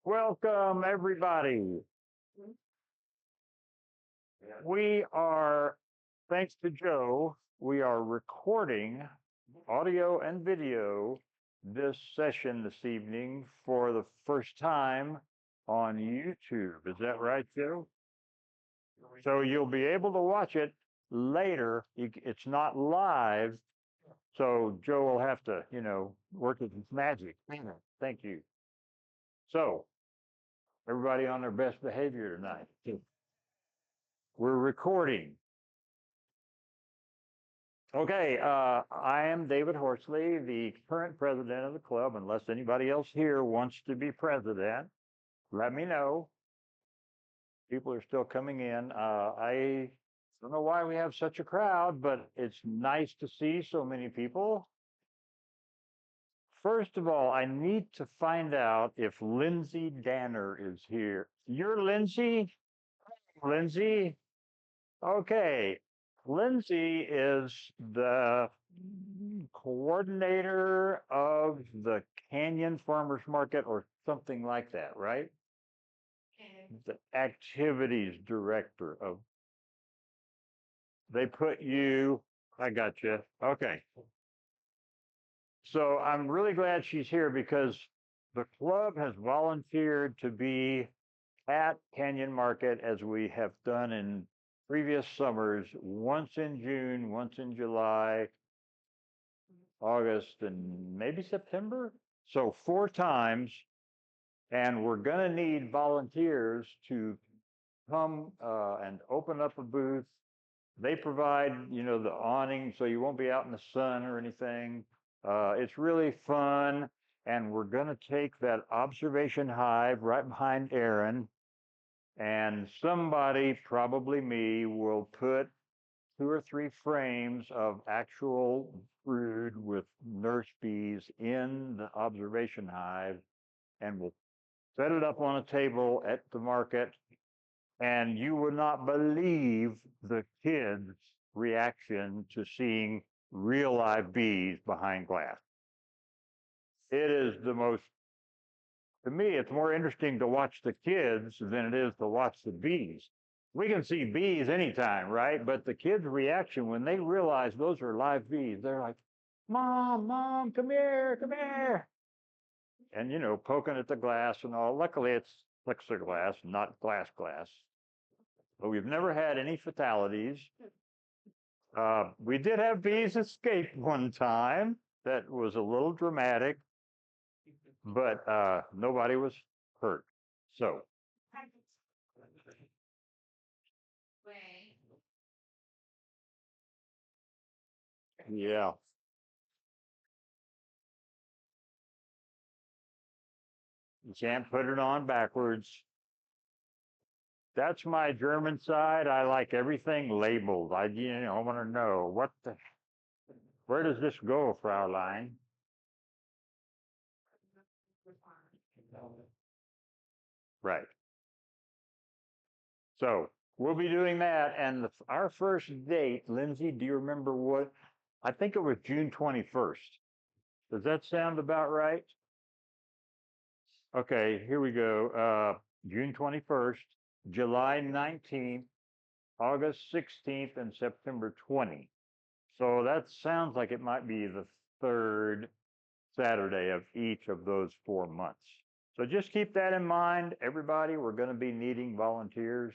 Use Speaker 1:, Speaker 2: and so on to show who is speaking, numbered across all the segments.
Speaker 1: Welcome, everybody. We are, thanks to Joe, we are recording audio and video this session this evening for the first time on YouTube. Is that right, Joe? So you'll be able to watch it later. It's not live, so Joe will have to, work with his magic. Thank you. So, everybody on their best behavior tonight. We're recording. Okay, I am David Horsley, the current president of the club. Unless anybody else here wants to be president, let me know. People are still coming in. I don't know why we have such a crowd, but it's nice to see so many people. First of all, I need to find out if Lindsay Danner is here. You're Lindsay? Lindsay? Okay. Lindsay is the coordinator of the Canyon Farmers Market or something like that, right? The activities director of. They put you, I got you. Okay. So I'm really glad she's here because the club has volunteered to be at Canyon Market as we have done in previous summers, once in June, once in July, August, and maybe September. So 4 times, and we're going to need volunteers to come and open up a booth. They provide, the awning, so you won't be out in the sun or anything. It's really fun, and we're going to take that observation hive right behind Aaron, and somebody, probably me, will put 2 or 3 frames of actual brood with nurse bees in the observation hive, and we'll set it up on a table at the market, and you would not believe the kids' reaction to seeing real live bees behind glass. It is the most, to me, it's more interesting to watch the kids than it is to watch the bees. We can see bees anytime, right? But the kids' reaction when they realize those are live bees, they're like, Mom, come here, come here. And, poking at the glass and all. Luckily, it's plexiglass, not glass. But we've never had any fatalities. We did have bees escape one time. That was a little dramatic, but nobody was hurt. So, yeah. You can't put it on backwards. That's my German side. I like everything labeled. I want to know where does this go, Fraulein? Right. So we'll be doing that. And our first date, Lindsay, do you remember what? I think it was June 21st. Does that sound about right? Okay, here we go. June 21st, July 19th, August 16th, and September 20th. So that sounds like it might be the third Saturday of each of those 4 months. So just keep that in mind, everybody. We're going to be needing volunteers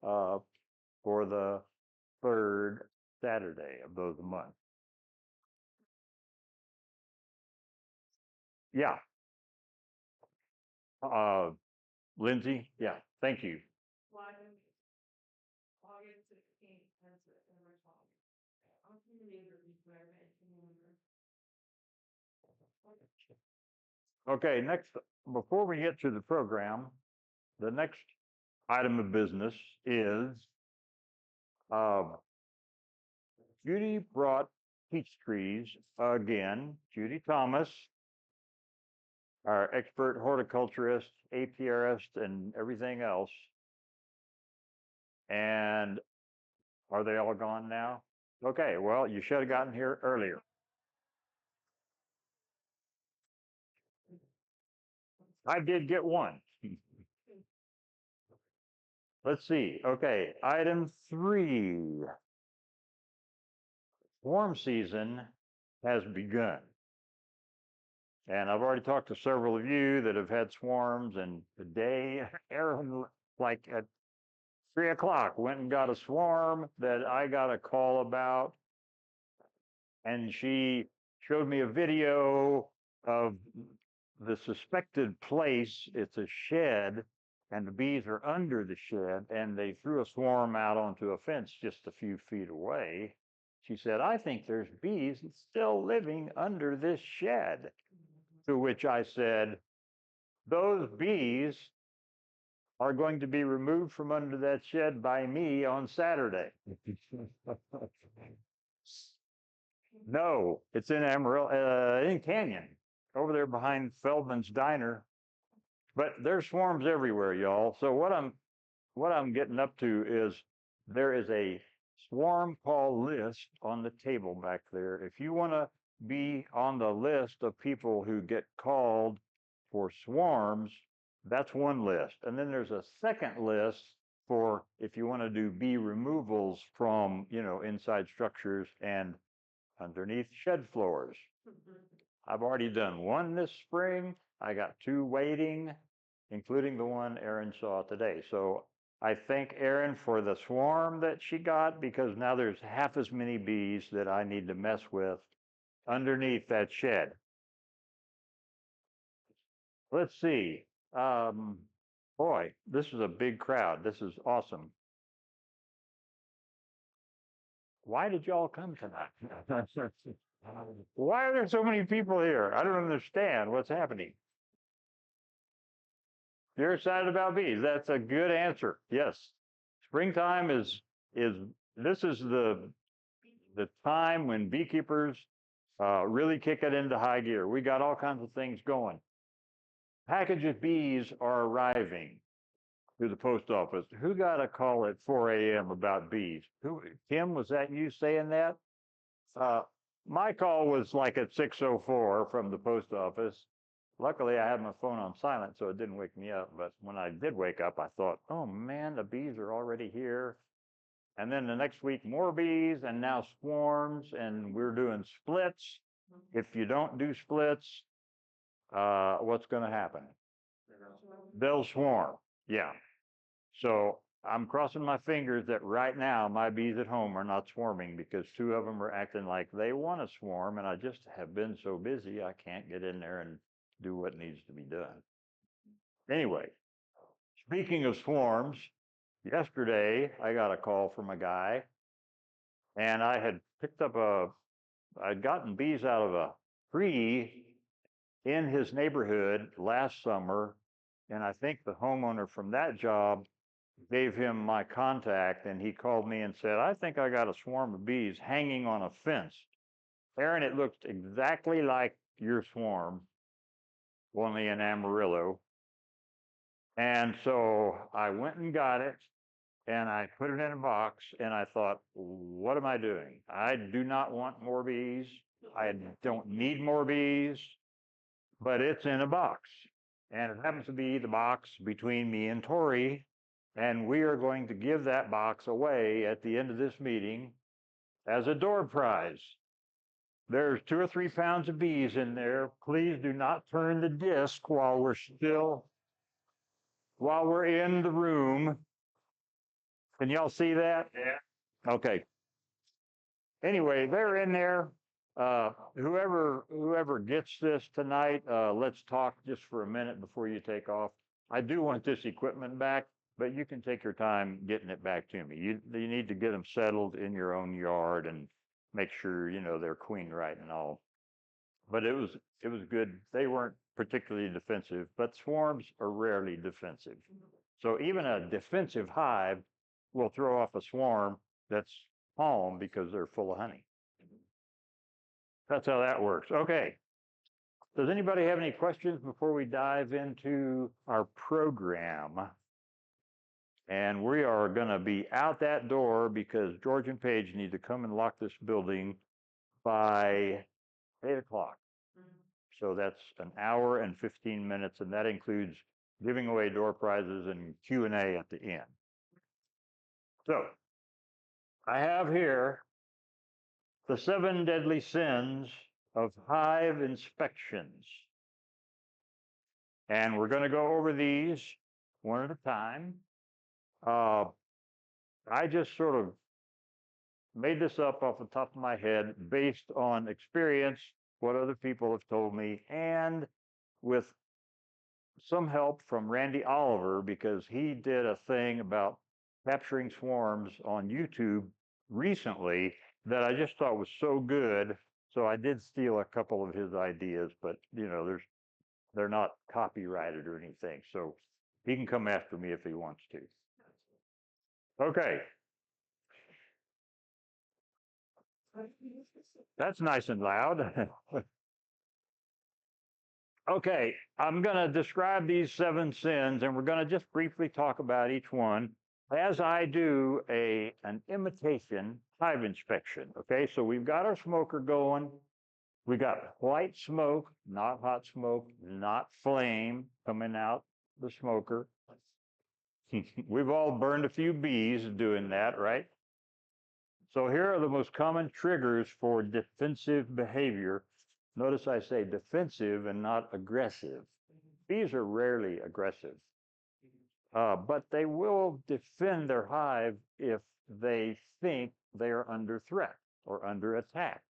Speaker 1: for the third Saturday of those months. Yeah. Lindsay, yeah, thank you. Okay, next, before we get to the program, the next item of business is Judy brought peach trees again. Judy Thomas, our expert horticulturist, apiarist, and everything else. And are they all gone now? Okay, well, you should have gotten here earlier. I did get one. Let's see. Okay, item 3. Swarm season has begun. And I've already talked to several of you that have had swarms, and today, Aaron, like at 3 o'clock, went and got a swarm that I got a call about, and she showed me a video of the suspected place. It's a shed, and the bees are under the shed, and they threw a swarm out onto a fence just a few feet away. She said, I think there's bees still living under this shed. To which I said, those bees are going to be removed from under that shed by me on Saturday. No, it's in Amarillo, in Canyon, over there behind Feldman's Diner. But there's swarms everywhere, y'all. So what I'm getting up to is there is a swarm call list on the table back there. If you want to be on the list of people who get called for swarms, that's one list. And then there's a second list for if you want to do bee removals from, inside structures and underneath shed floors. I've already done one this spring. I got 2 waiting, including the one Erin saw today. So I thank Erin for the swarm that she got, because now there's half as many bees that I need to mess with underneath that shed. Let's see. Boy, this is a big crowd. This is awesome. Why did y'all come tonight? Why are there so many people here? I don't understand what's happening. You're excited about bees. That's a good answer. Yes. Springtime is this is the time when beekeepers really kick it into high gear. We got all kinds of things going. Package of bees are arriving to the post office. Who got a call at 4 a.m. about bees? Kim, was that you saying that? My call was like at 6:04 from the post office. Luckily, I had my phone on silent, so it didn't wake me up. But when I did wake up, I thought, oh man, the bees are already here. And then the next week, more bees, and now swarms, and we're doing splits. If you don't do splits, what's going to happen? They'll swarm. Yeah. So I'm crossing my fingers that right now my bees at home are not swarming, because 2 of them are acting like they want to swarm, and I just have been so busy I can't get in there and do what needs to be done. Anyway, speaking of swarms, yesterday I got a call from a guy, and I had I'd gotten bees out of a tree in his neighborhood last summer, and I think the homeowner from that job gave him my contact, and he called me and said, I think I got a swarm of bees hanging on a fence. Aaron, it looks exactly like your swarm, only in Amarillo. And so I went and got it, and I put it in a box, and I thought, what am I doing? I do not want more bees. I don't need more bees, but it's in a box. And it happens to be the box between me and Tori, and we are going to give that box away at the end of this meeting as a door prize. There's 2 or 3 pounds of bees in there. Please do not turn the disc while we're in the room. Can y'all see that? Yeah. Okay. Anyway, they're in there. Whoever gets this tonight, let's talk just for a minute before you take off. I do want this equipment back, but you can take your time getting it back to me. You need to get them settled in your own yard and make sure they're queen right and all. But it was good. They weren't particularly defensive, but swarms are rarely defensive. So even a defensive hive will throw off a swarm that's calm because they're full of honey. That's how that works. Okay. Does anybody have any questions before we dive into our program? And we are going to be out that door because George and Paige need to come and lock this building by 8 o'clock. So that's an hour and 15 minutes, and that includes giving away door prizes and Q&A at the end. So I have here the 7 deadly sins of hive inspections. And we're going to go over these one at a time. Uh, I just sort of made this up off the top of my head based on experience, what other people have told me, and with some help from Randy Oliver, because he did a thing about capturing swarms on YouTube recently that I just thought was so good. So I did steal a couple of his ideas, but they're not copyrighted or anything. So he can come after me if he wants to. Okay, that's nice and loud. Okay, I'm going to describe these 7 sins, and we're going to just briefly talk about each one as I do an imitation hive inspection. Okay, so we've got our smoker going. We got white smoke, not hot smoke, not flame coming out the smoker. We've all burned a few bees doing that, right? So here are the most common triggers for defensive behavior. Notice I say defensive and not aggressive. Bees are rarely aggressive, but they will defend their hive if they think they are under threat or under attack.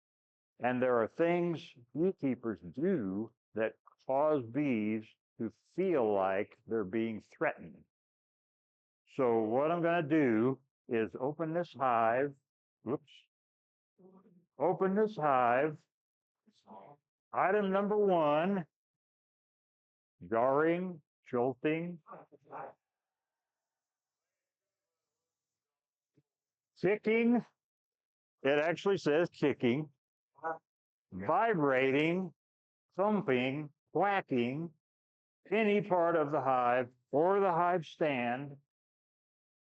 Speaker 1: And there are things beekeepers do that cause bees to feel like they're being threatened. So what I'm going to do is open this hive. Whoops. Open this hive. Item number 1, jarring, jolting, ticking. It actually says kicking, vibrating, thumping, whacking any part of the hive or the hive stand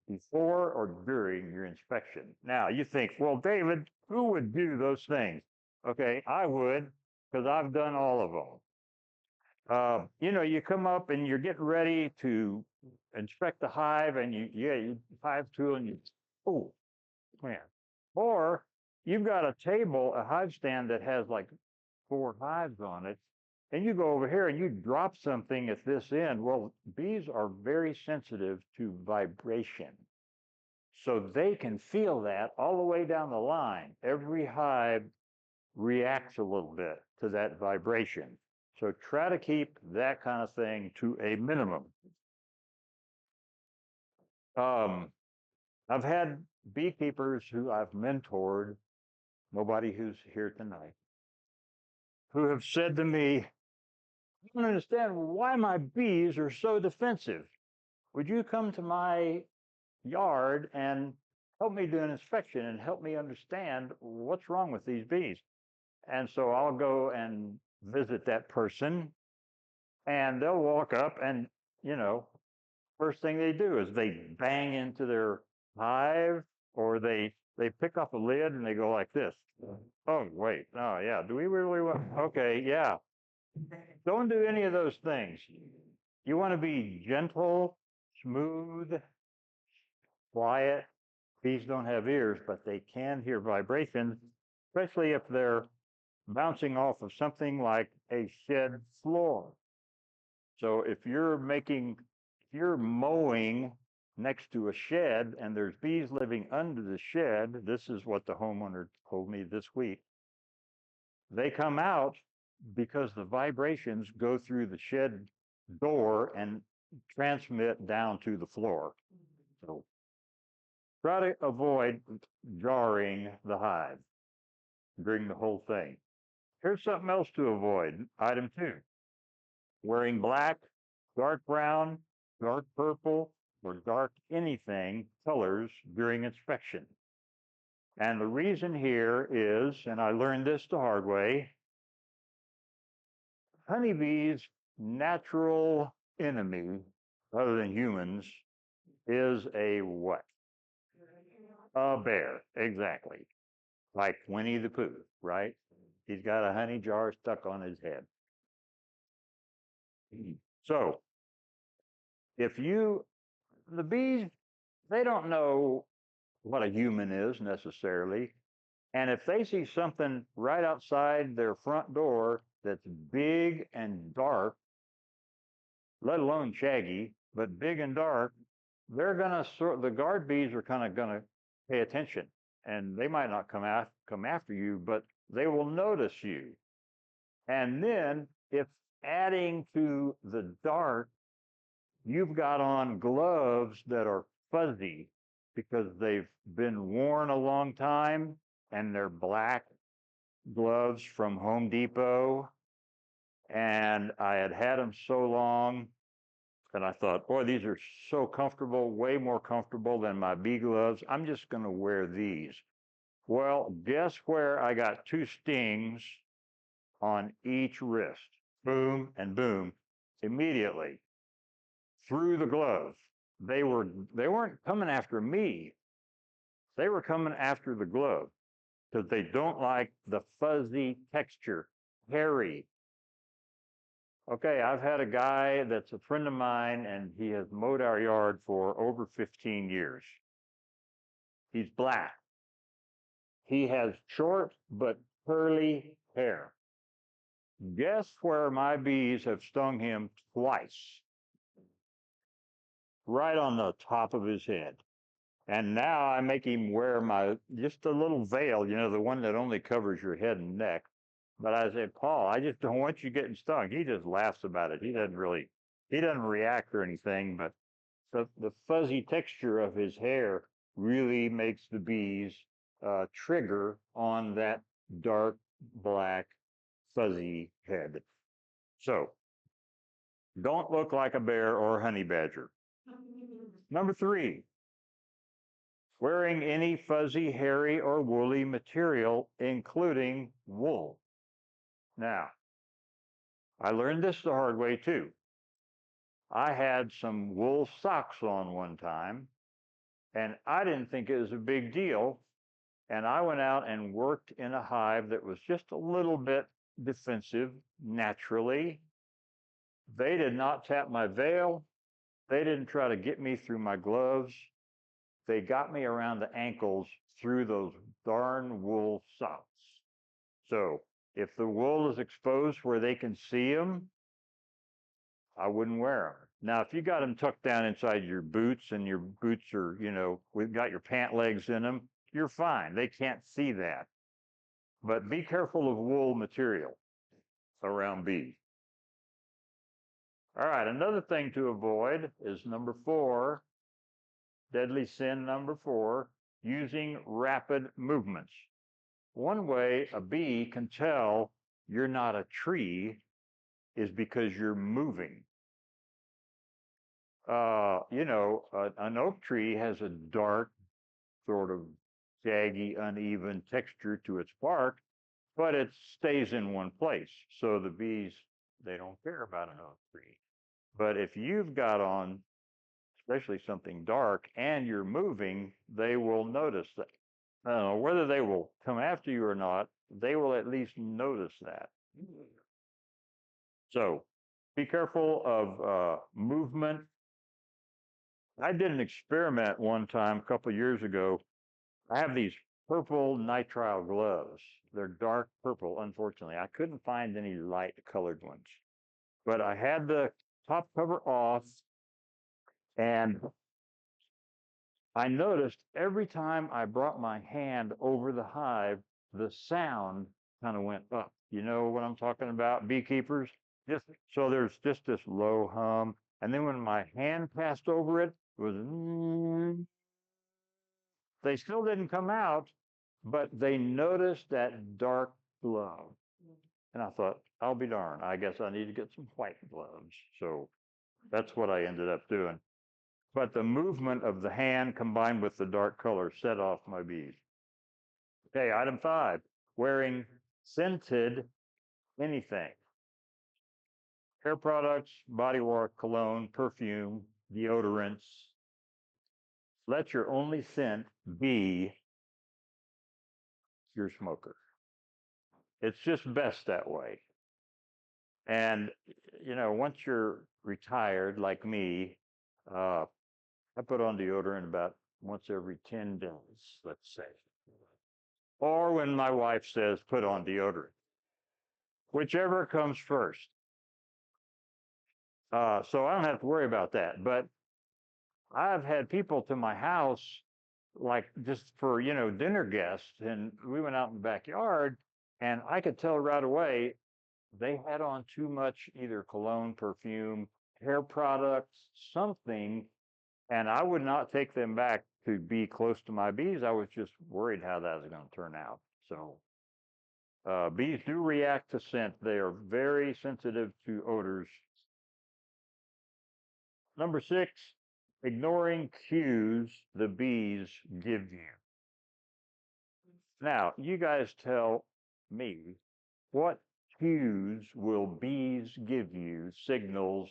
Speaker 1: before or during your inspection. Now you think, well, David, who would do those things? Okay, I would, because I've done all of them. You come up and you're getting ready to inspect the hive, and you hive tool, and oh man, or you've got a table, a hive stand that has like 4 hives on it, and you go over here and you drop something at this end. Well, bees are very sensitive to vibration, so they can feel that all the way down the line. Every hive reacts a little bit to that vibration. So try to keep that kind of thing to a minimum. I've had beekeepers who I've mentored, nobody who's here tonight, who have said to me, I don't understand why my bees are so defensive. Would you come to my yard and help me do an inspection and help me understand what's wrong with these bees? And so I'll go and visit that person, and they'll walk up, and, first thing they do is they bang into their hive, or they pick up a lid and they go like this. Oh, wait. Oh, yeah. Do we really want? Okay, yeah. Don't do any of those things. You want to be gentle, smooth, quiet. Bees don't have ears, but they can hear vibrations, especially if they're bouncing off of something like a shed floor. So if you're mowing next to a shed and there's bees living under the shed, this is what the homeowner told me this week. They come out because the vibrations go through the shed door and transmit down to the floor. So try to avoid jarring the hive during the whole thing. Here's something else to avoid. Item 2, wearing black, dark brown, dark purple, or dark anything colors during inspection. And the reason here is, and I learned this the hard way, honeybees' natural enemy, other than humans, is a what? A bear, exactly. Like Winnie the Pooh, right? He's got a honey jar stuck on his head. So, the bees, they don't know what a human is necessarily. And if they see something right outside their front door that's big and dark, let alone shaggy, but big and dark, they're gonna the guard bees are kind of gonna pay attention, and they might not come after you, but they will notice you. And then if adding to the dark, you've got on gloves that are fuzzy because they've been worn a long time and they're black gloves from Home Depot. And I had had them so long, and I thought, boy, these are so comfortable, way more comfortable than my bee gloves. I'm just going to wear these. Well, guess where I got two stings on each wrist? Boom and boom, immediately through the glove. They weren't coming after me. They were coming after the glove because they don't like the fuzzy texture, hairy. Okay, I've had a guy that's a friend of mine, and he has mowed our yard for over 15 years. He's black. He has short but curly hair. Guess where my bees have stung him twice? Right on the top of his head. And now I make him wear just a little veil, the one that only covers your head and neck. But I say, Paul, I just don't want you getting stung. He just laughs about it. He doesn't react or anything, but the fuzzy texture of his hair really makes the bees trigger on that dark black fuzzy head. So don't look like a bear or a honey badger. Number 3, wearing any fuzzy, hairy, or woolly material, including wool. Now, I learned this the hard way too. I had some wool socks on one time, and I didn't think it was a big deal. And I went out and worked in a hive that was just a little bit defensive naturally. They did not tap my veil. They didn't try to get me through my gloves. They got me around the ankles through those darn wool socks. So if the wool is exposed where they can see them, I wouldn't wear them. Now, if you got them tucked down inside your boots and your boots are, we've got your pant legs in them, you're fine. They can't see that. But be careful of wool material around bees. All right, another thing to avoid is number 4, deadly sin number 4, using rapid movements. One way a bee can tell you're not a tree is because you're moving. An oak tree has a dark, sort of shaggy, uneven texture to its bark, but it stays in one place. So the bees, they don't care about an oak tree. But if you've got on, especially something dark, and you're moving, they will notice that. Whether they will come after you or not, they will at least notice that. So be careful of movement. I did an experiment one time a couple of years ago. I have these purple nitrile gloves. They're dark purple, unfortunately. I couldn't find any light colored ones. But I had the top cover off, and I noticed every time I brought my hand over the hive, the sound kind of went up. You know what I'm talking about, beekeepers? Just so there's just this low hum. And then when my hand passed over it, it was they still didn't come out, but they noticed that dark glow. And I thought, I'll be darned. I guess I need to get some white gloves. So that's what I ended up doing. But the movement of the hand combined with the dark color set off my bees. Okay, item 5, wearing scented anything. Hair products, body wash, cologne, perfume, deodorants. Let your only scent be your smoker. It's just best that way. And, once you're retired like me, I put on deodorant about once every 10 days, let's say. Or when my wife says, put on deodorant, whichever comes first. So I don't have to worry about that. But I've had people to my house, like just for, dinner guests, and we went out in the backyard, and I could tell right away they had on too much either cologne, perfume, hair products, something, and I would not take them back to be close to my bees. I was just worried how that was going to turn out. So bees do react to scent. They are very sensitive to odors. Number 6, ignoring cues the bees give you. Now, you guys tell me, what cues will bees give you, signals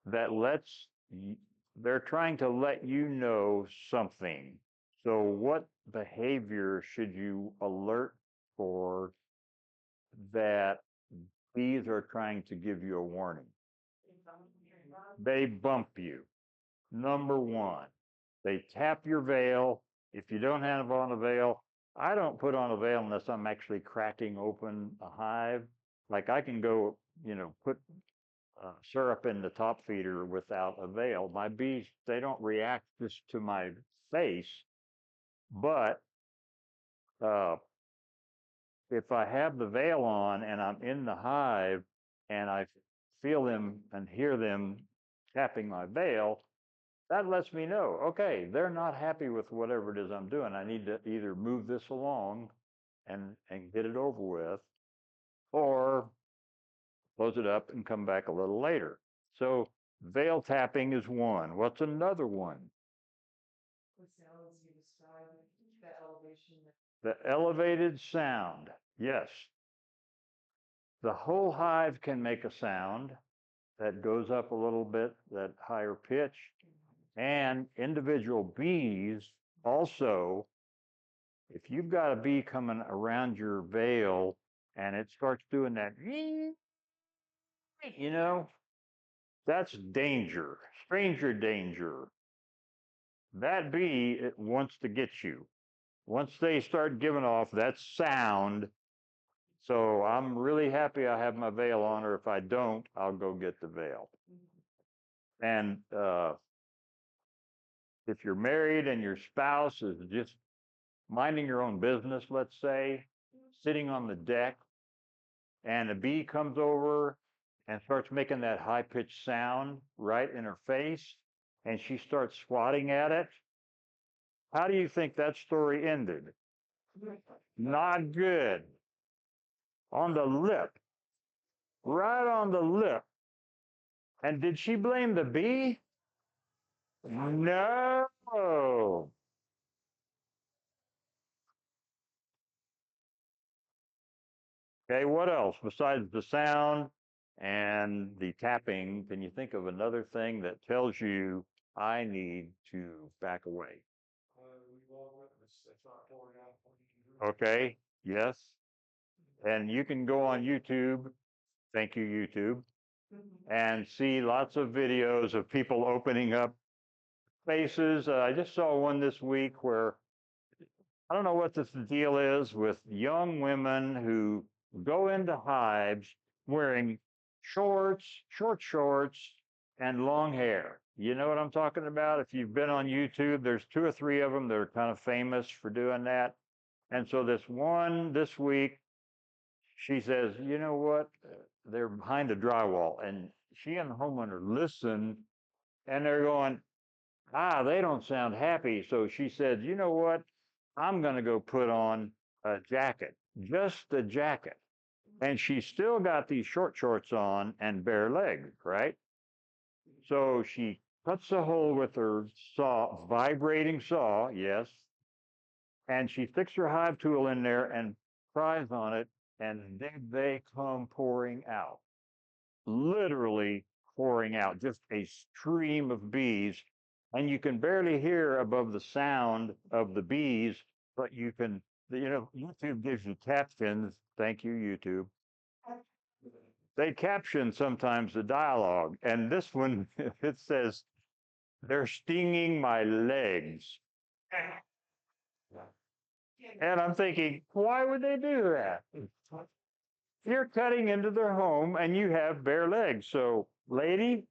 Speaker 1: that they're trying to let you know something. So what behavior should you alert for that bees are trying to give you a warning? They bump you. Number 1, they tap your veil. If you don't have on a veil, I don't put on a veil unless I'm actually cracking open a hive. Like I can go, put syrup in the top feeder without a veil. My bees, they don't react just to my face, but uh, if I have the veil on and I'm in the hive and I feel them and hear them tapping my veil, that lets me know, okay, they're not happy with whatever it is I'm doing. I need to either move this along and get it over with, or close it up and come back a little later. So veil tapping is one. What's another one? The elevated sound. Yes. The whole hive can make a sound that goes up a little bit, that higher pitch. And individual bees also, if you've got a bee coming around your veil and it starts doing that, that's danger, stranger danger. That bee, it wants to get you. Once they start giving off that sound, so I'm really happy I have my veil on, or if I don't, I'll go get the veil. And if you're married and your spouse is just minding your own business, let's say, sitting on the deck, and a bee comes over and starts making that high-pitched sound right in her face, and she starts swatting at it, how do you think that story ended? Not good. On the lip. Right on the lip. And did she blame the bee? No. Okay, what else besides the sound and the tapping? Can you think of another thing that tells you I need to back away? Okay, yes. And you can go on YouTube, thank you, YouTube, and see lots of videos of people opening up spaces. I just saw one this week where I don't know what this deal is with young women who go into hives wearing short shorts, and long hair. You know what I'm talking about? If you've been on YouTube, there's 2 or 3 of them that are kind of famous for doing that. And so this one this week, she says, you know what? They're behind a drywall. And she and the homeowner listen, and they're going, they don't sound happy. So she said, you know what? I'm going to go put on a jacket, just a jacket. And she's still got these short shorts on and bare legs, right? So she cuts a hole with her saw, vibrating saw, yes, and she sticks her hive tool in there and pries on it, and then they come pouring out, literally pouring out, just a stream of bees. And you can barely hear above the sound of the bees, but YouTube gives you captions. Thank you, YouTube. They caption sometimes the dialogue, and this one, it says, they're stinging my legs. And I'm thinking, why would they do that? You're cutting into their home and you have bare legs. So, lady,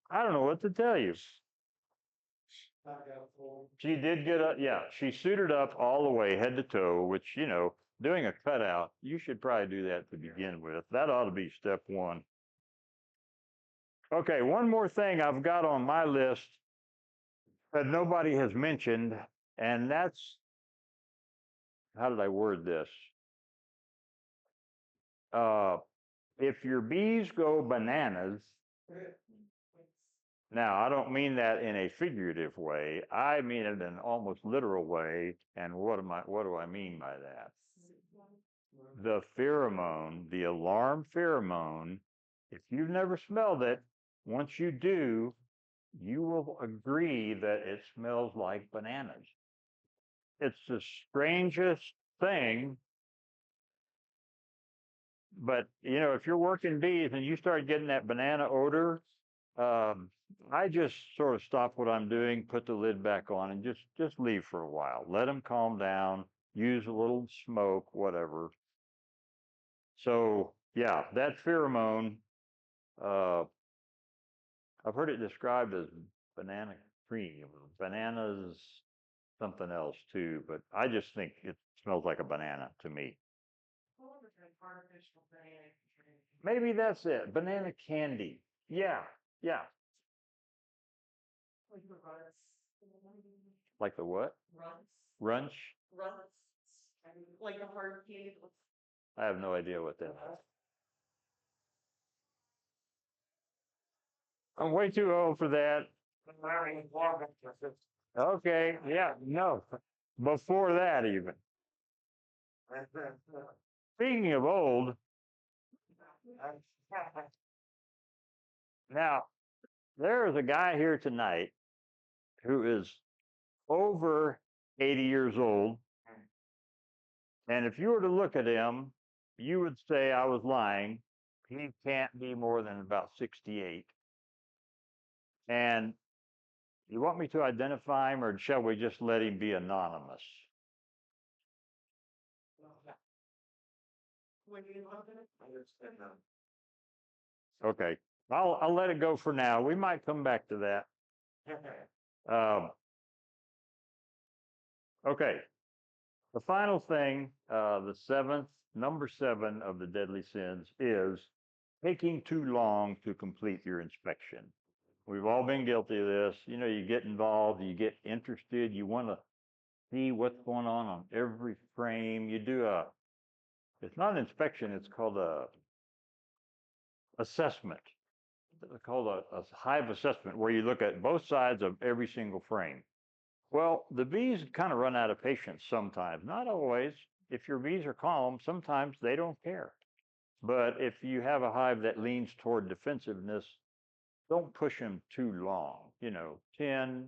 Speaker 1: I don't know what to tell you. She did get up, yeah, she suited up all the way head to toe, which, doing a cutout, you should probably do that to begin with. That ought to be step one. Okay, one more thing I've got on my list that nobody has mentioned, and that's, how did I word this? Uh, if your bees go bananas, now I don't mean that in a figurative way. I mean it in an almost literal way. And what do I mean by that? The pheromone, the alarm pheromone, if you've never smelled it, once you do, you will agree that it smells like bananas. It's the strangest thing, but if you're working bees and you start getting that banana odor, I just sort of stop what I'm doing, put the lid back on, and just leave for a while. Let them calm down, use a little smoke, whatever. So yeah, that pheromone, uh, I've heard it described as banana cream, bananas, something else too, but I just think it smells like a banana to me. Maybe that's it. Banana candy. Yeah, yeah. Like the what? Runch? Like the hard candy. I have no idea what that is. I'm way too old for that. Okay, yeah, no. Before that, even. Speaking of old, now there is a guy here tonight who is over 80 years old. And if you were to look at him, you would say I was lying. He can't be more than about 68. And you want me to identify him, or shall we just let him be anonymous? Okay, I'll let it go for now. We might come back to that. Um, okay, the final thing, the seventh, number 7 of the deadly sins is taking too long to complete your inspection. We've all been guilty of this. You get involved, you get interested, you want to see what's going on every frame. You do it's not an inspection, it's called a assessment. It's called a hive assessment, where you look at both sides of every single frame. Well, the bees kind of run out of patience sometimes, not always. If your bees are calm, sometimes they don't care. But if you have a hive that leans toward defensiveness, don't push them too long, 10,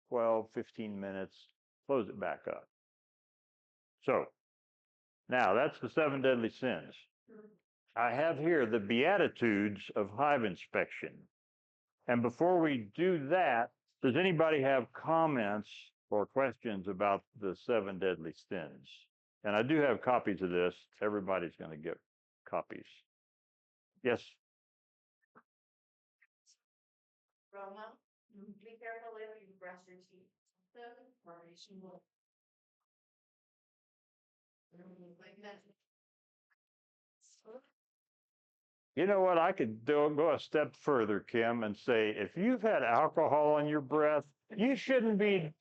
Speaker 1: 12, 15 minutes, close it back up. So now that's the 7 deadly sins. I have here the Beatitudes of hive inspection. And before we do that, does anybody have comments or questions about the 7 deadly sins? And I do have copies of this. Everybody's going to get copies. Yes. Roma, be careful if you brush your teeth. Formation will. Like that. You know what? I could go a step further, Kim, and say if you've had alcohol in your breath, you shouldn't be.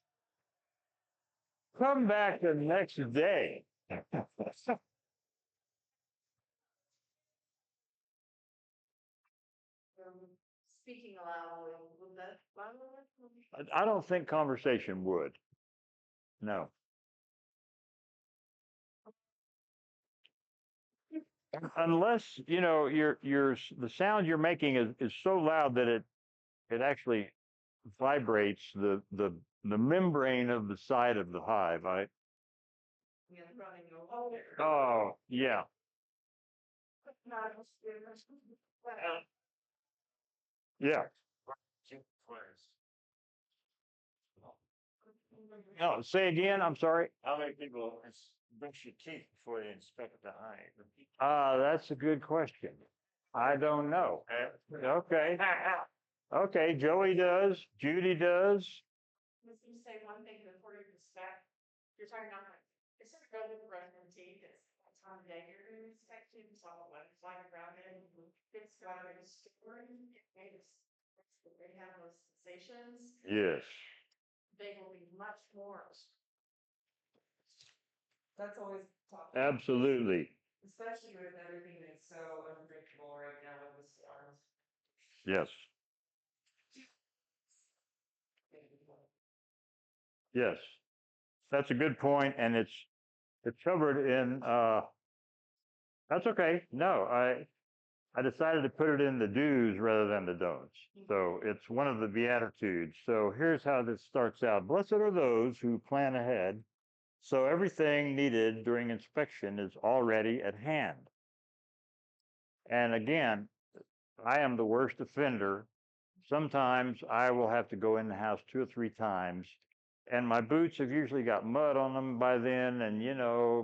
Speaker 1: Come back the next day. Speaking aloud, would that? I don't think conversation would. No. Unless the sound you're making is so loud that it actually vibrates the membrane of the side of the hive. Oh yeah. Yeah. No, say again. I'm sorry.
Speaker 2: How many people brush your teeth before they inspect the hive?
Speaker 1: That's a good question. I don't know. Okay. Okay. Joey does. Judy does.
Speaker 3: Was going to say one thing before you inspect. You're talking about like, it's just go with brushing your teeth. It's that time of day you're doing inspection. So when it's flying around it, it's got a story. They have those sensations.
Speaker 1: Yes.
Speaker 3: They will be much more. That's always tough.
Speaker 1: Absolutely.
Speaker 3: Especially with everything that's so unpredictable right now with the storms.
Speaker 1: Yes. Yes. That's a good point, and it's covered in that's okay. No, I decided to put it in the do's rather than the don'ts. So it's one of the Beatitudes. So here's how this starts out. Blessed are those who plan ahead, so everything needed during inspection is already at hand. And again, I am the worst offender. Sometimes I will have to go in the house 2 or 3 times, and my boots have usually got mud on them by then. And,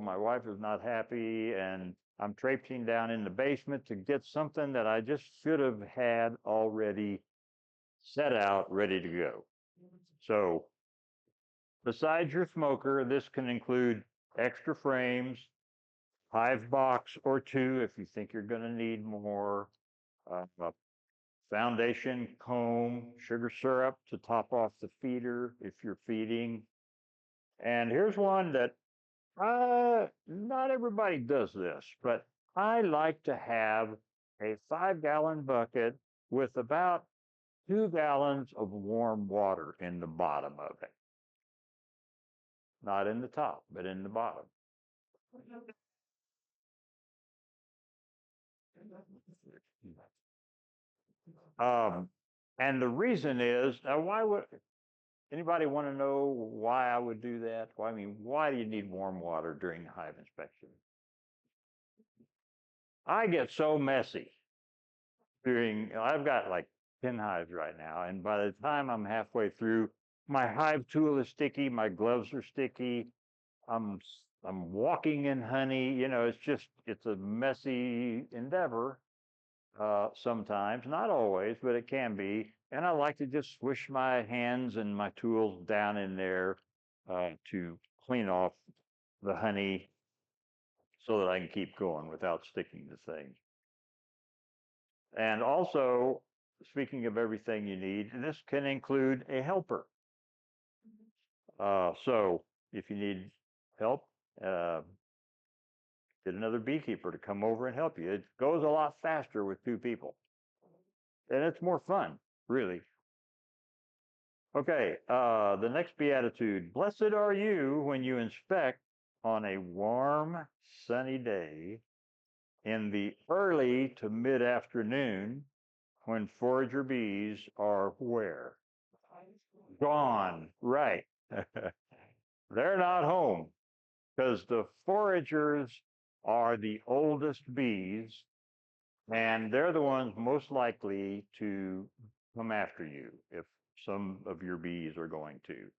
Speaker 1: my wife is not happy, and I'm traipsing down in the basement to get something that I just should have had already set out, ready to go. So, besides your smoker, this can include extra frames, hive box or two if you think you're going to need more, a foundation comb, sugar syrup to top off the feeder if you're feeding. And here's one that not everybody does this, but I like to have a 5-gallon bucket with about 2 gallons of warm water in the bottom of it. Not in the top, but in the bottom. And the reason is, now why would anybody want to know why I would do that? Well, I mean, why do you need warm water during hive inspection? I get so messy I've got like 10 hives right now, and by the time I'm halfway through, my hive tool is sticky, my gloves are sticky, I'm I'm walking in honey, it's a messy endeavor. Sometimes, not always, but it can be. And I like to just swish my hands and my tools down in there to clean off the honey so that I can keep going without sticking to things. And also, speaking of everything you need, this can include a helper. So if you need help, get another beekeeper to come over and help you. It goes a lot faster with 2 people. And it's more fun, really. Okay, the next beatitude. Blessed are you when you inspect on a warm, sunny day in the early to mid-afternoon when forager bees are where? Gone, right. They're not home because the foragers are the oldest bees, and they're the ones most likely to come after you if some of your bees are going to.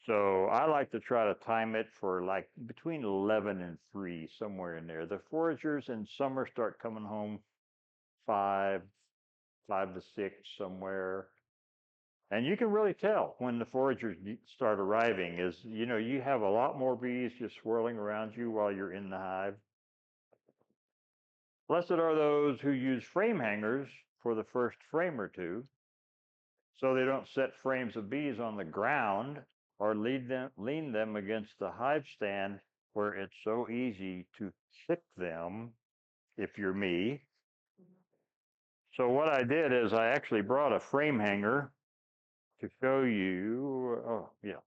Speaker 1: So I like to try to time it for like between 11 and 3, somewhere in there. The foragers in summer start coming home 5, 5 to 6, somewhere. And you can really tell when the foragers start arriving is, you have a lot more bees just swirling around you while you're in the hive. Blessed are those who use frame hangers for the first frame or two, so they don't set frames of bees on the ground or lean them against the hive stand where it's so easy to kick them if you're me. So what I did is I actually brought a frame hanger to show you. Oh, yeah.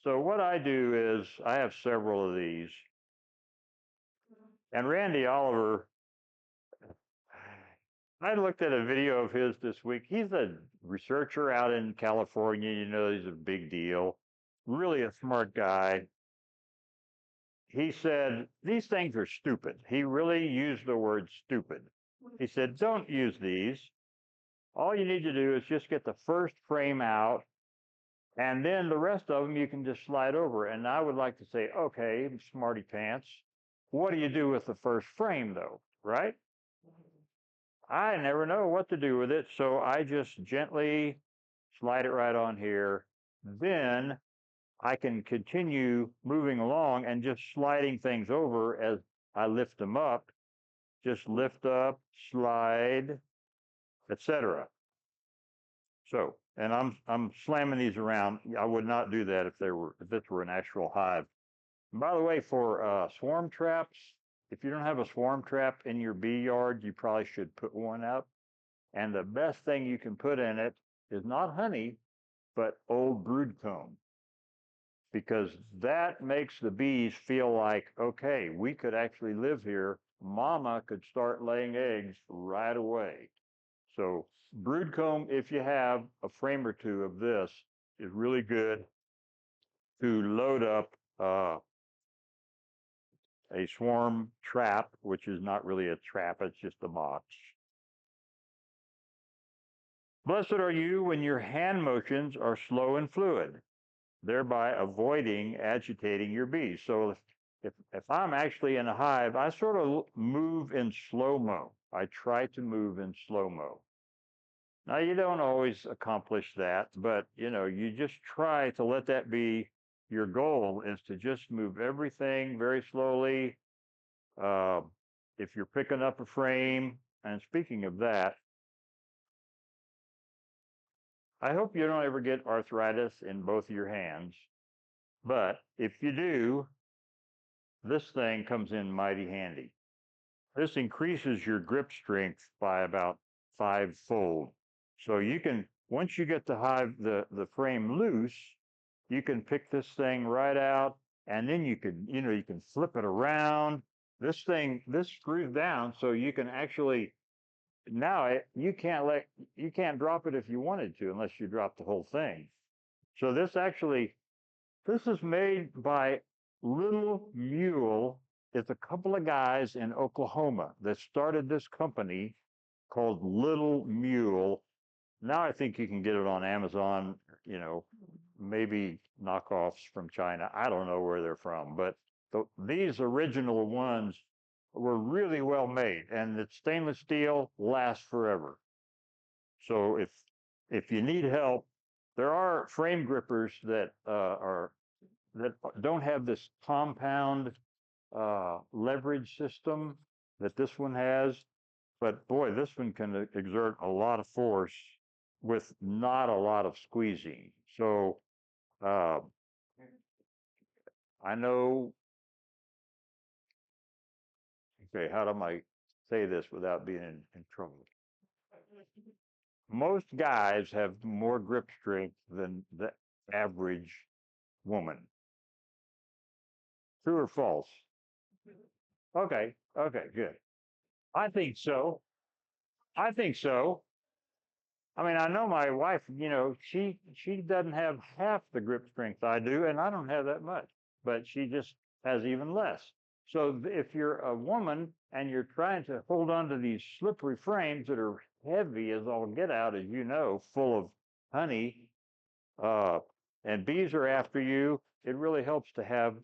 Speaker 1: So what I do is I have several of these. And Randy Oliver, I looked at a video of his this week. He's a researcher out in California. He's a big deal. Really a smart guy. He said, these things are stupid. He really used the word stupid. He said, don't use these. All you need to do is just get the first frame out And then the rest of them you can just slide over. And I would like to say, okay, smarty pants, what do you do with the first frame though, right? I never know what to do with it, so I just gently slide it right on here. Then I can continue moving along and just sliding things over as I lift them up. Just lift up, slide, etc. So, and I'm slamming these around. I would not do that if this were an actual hive. And by the way, for swarm traps, if you don't have a swarm trap in your bee yard, you probably should put one up. And the best thing you can put in it is not honey, but old brood comb, because that makes the bees feel like, okay, we could actually live here. Mama could start laying eggs right away. So brood comb, if you have a frame or two of this, is really good to load up a swarm trap, which is not really a trap, it's just a box. Blessed are you when your hand motions are slow and fluid, thereby avoiding agitating your bees. So if I'm actually in a hive, I sort of move in slow-mo. I try to move in slow-mo. Now you don't always accomplish that, but you just try to let that be your goal, is to just move everything very slowly. If you're picking up a frame, and speaking of that, I hope you don't ever get arthritis in both of your hands, but if you do, this thing comes in mighty handy. This increases your grip strength by about 5-fold. So you can, once you get the frame loose, you can pick this thing right out, and then you can flip it around. This screws down, so you can actually, you can't drop it if you wanted to, unless you drop the whole thing. So this is made by Little Mule. It's a couple of guys in Oklahoma that started this company called Little Mule. Now I think you can get it on Amazon, maybe knockoffs from China. I don't know where they're from, but these original ones were really well made, and the stainless steel lasts forever. So if you need help, there are frame grippers that don't have this compound leverage system that this one has. But boy, this one can exert a lot of force with not a lot of squeezing. So I know, okay, how do I say this without being in trouble? Most guys have more grip strength than the average woman. True or false? Okay, good. I think so. I think so. I mean, I know my wife, she doesn't have half the grip strength I do, and I don't have that much, but she just has even less. So if you're a woman and you're trying to hold on to these slippery frames that are heavy as all get out, as you know, full of honey, and bees are after you, it really helps to have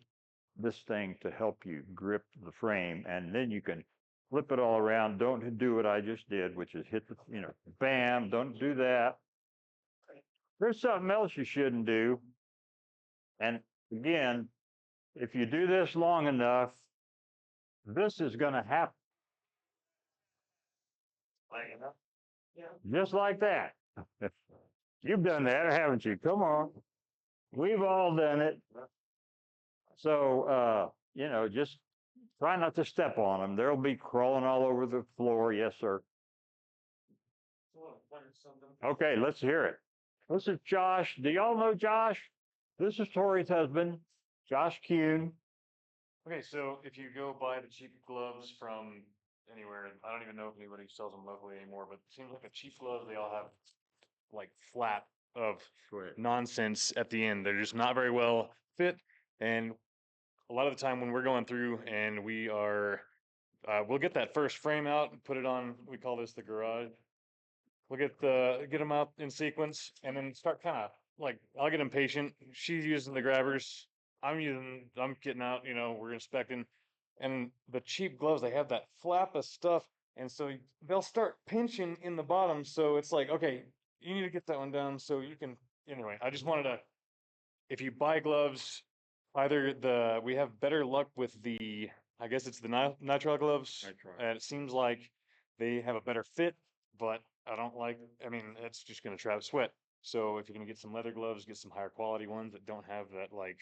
Speaker 1: this thing to help you grip the frame, and then you can flip it all around. Don't do what I just did, which is hit the, bam, don't do that. There's something else you shouldn't do. And again, if you do this long enough, this is going to happen. Just like that. You've done that, haven't you? Come on. We've all done it. So, just try not to step on them. They'll be crawling all over the floor. Yes, sir. Okay, let's hear it. This is Josh. Do y'all know Josh? This is Tori's husband, Josh Kuhn.
Speaker 4: Okay, so if you go buy the cheap gloves from anywhere, I don't even know if anybody sells them locally anymore, but it seems like a cheap glove, they all have like flap of nonsense at the end. They're just not very well fit. And a lot of the time when we're going through and we'll get that first frame out and put it on, we call this the garage. We'll get them out in sequence and then start kind of like I'll get impatient. She's using the grabbers. I'm getting out, we're inspecting. And the cheap gloves, they have that flap of stuff. And so they'll start pinching in the bottom. So it's like, okay, you need to get that one down so you can, anyway, I just wanted to, if you buy gloves, we have better luck with I guess it's the nitrile gloves.
Speaker 2: Nitrile.
Speaker 4: And it seems like they have a better fit, but I mean, it's just going to trap sweat. So if you're going to get some leather gloves, get some higher quality ones that don't have that like